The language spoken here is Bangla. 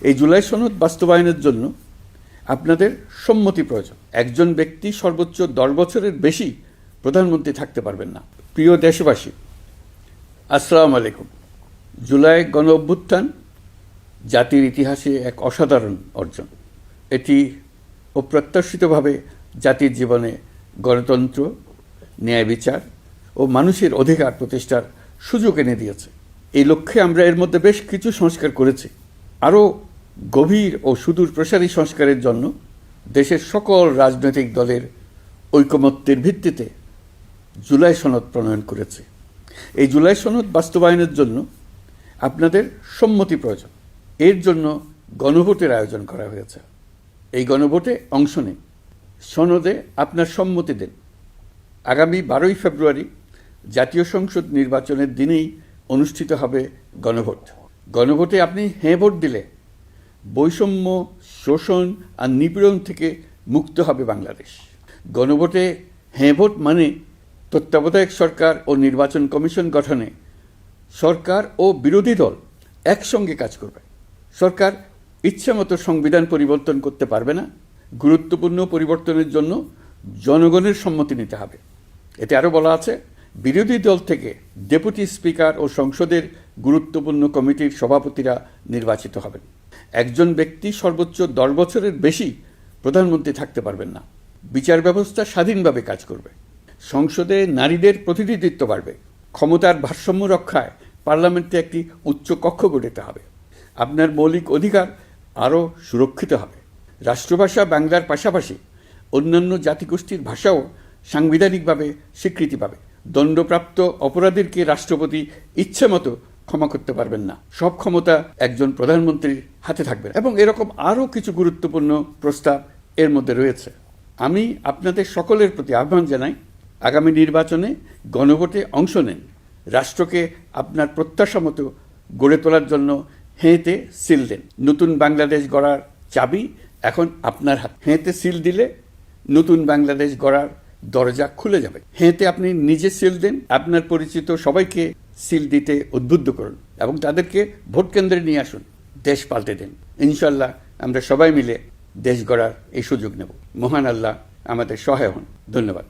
এই জুলাই সনদ বাস্তবায়নের জন্য আপনাদের সম্মতি প্রয়োজন। একজন ব্যক্তি সর্বোচ্চ 10 বছরের বেশি প্রধানমন্ত্রী থাকতে পারবেন না। প্রিয় দেশবাসী, আসসালামু আলাইকুম। জুলাই গণ অভ্যুত্থান জাতির ইতিহাসে এক অসাধারণ অর্জন। এটি অপ্রত্যাশিতভাবে জাতির জীবনে গণতন্ত্র, ন্যায় বিচার ও মানুষের অধিকার প্রতিষ্ঠার সুযোগ এনে দিয়েছে। এই লক্ষ্যে আমরা এর মধ্যে বেশ কিছু সংস্কার করেছি। আরও গভীর ও সুদূর প্রসারী সংস্কারের জন্য দেশের সকল রাজনৈতিক দলের ঐকমত্যের ভিত্তিতে জুলাই সনদ প্রণয়ন করেছে। এই জুলাই সনদ বাস্তবায়নের জন্য আপনাদের সম্মতি প্রয়োজন। এর জন্য গণভোটের আয়োজন করা হয়েছে। এই গণভোটে অংশ নিন, সনদে আপনার সম্মতি দেন। আগামী 12ই ফেব্রুয়ারি জাতীয় সংসদ নির্বাচনের দিনেই অনুষ্ঠিত হবে গণভোট। গণভোটে আপনি হ্যাঁ ভোট দিলে বৈষম্য, শোষণ আর নিপীড়ন থেকে মুক্ত হবে বাংলাদেশ। গণভোটে হ্যাঁ ভোট মানে তত্ত্বাবধায়ক সরকার ও নির্বাচন কমিশন গঠনে সরকার ও বিরোধী দল একসঙ্গে কাজ করবে। সরকার ইচ্ছামতো সংবিধান পরিবর্তন করতে পারবে না। গুরুত্বপূর্ণ পরিবর্তনের জন্য জনগণের সম্মতি নিতে হবে। এতে আরও বলা আছে, বিরোধী দল থেকে ডেপুটি স্পিকার ও সংসদের গুরুত্বপূর্ণ কমিটির সভাপতিরা নির্বাচিত হবেন। একজন ব্যক্তি সর্বোচ্চ 10 বছরের বেশি প্রধানমন্ত্রী থাকতে পারবেন না। বিচার ব্যবস্থা স্বাধীনভাবে কাজ করবে। সংসদে নারীদের প্রতিনিধিত্ব বাড়বে। ক্ষমতার ভারসাম্য রক্ষায় পার্লামেন্টে একটি উচ্চ কক্ষ গঠিত হবে। আপনার মৌলিক অধিকার আরও সুরক্ষিত হবে। রাষ্ট্রভাষা বাংলার পাশাপাশি অন্যান্য জাতিগোষ্ঠীর ভাষাও সাংবিধানিকভাবে স্বীকৃতি পাবে। দণ্ডপ্রাপ্ত অপরাধীকে রাষ্ট্রপতি ইচ্ছেমতো ক্ষমা করতে পারবেন না। সব ক্ষমতা একজন প্রধানমন্ত্রীর হাতে থাকবে এবং এরকম আরও কিছু গুরুত্বপূর্ণ প্রস্তাব এর মধ্যে রয়েছে। আমি আপনাদের সকলের প্রতি আহ্বান জানাই, আগামী নির্বাচনে গণভোটে অংশ নেন। রাষ্ট্রকে আপনার প্রত্যাশা মতো গড়ে তোলার জন্য হেঁতে সিল দেন। নতুন বাংলাদেশ গড়ার চাবি এখন আপনার হাতে। হেঁতে সিল দিলে নতুন বাংলাদেশ গড়ার দরজা খুলে যাবে। হেঁতে আপনি নিজে সিল দেন, আপনার পরিচিত সবাইকে সিল দিতে উদ্বুদ্ধ করুন এবং তাদেরকে ভোট কেন্দ্রে নিয়ে আসুন। দেশ পাল্টে দেন। ইনশাল্লাহ আমরা সবাই মিলে দেশ গড়ার এই সুযোগ নেব। মহান আল্লাহ আমাদের সহায় হন। ধন্যবাদ।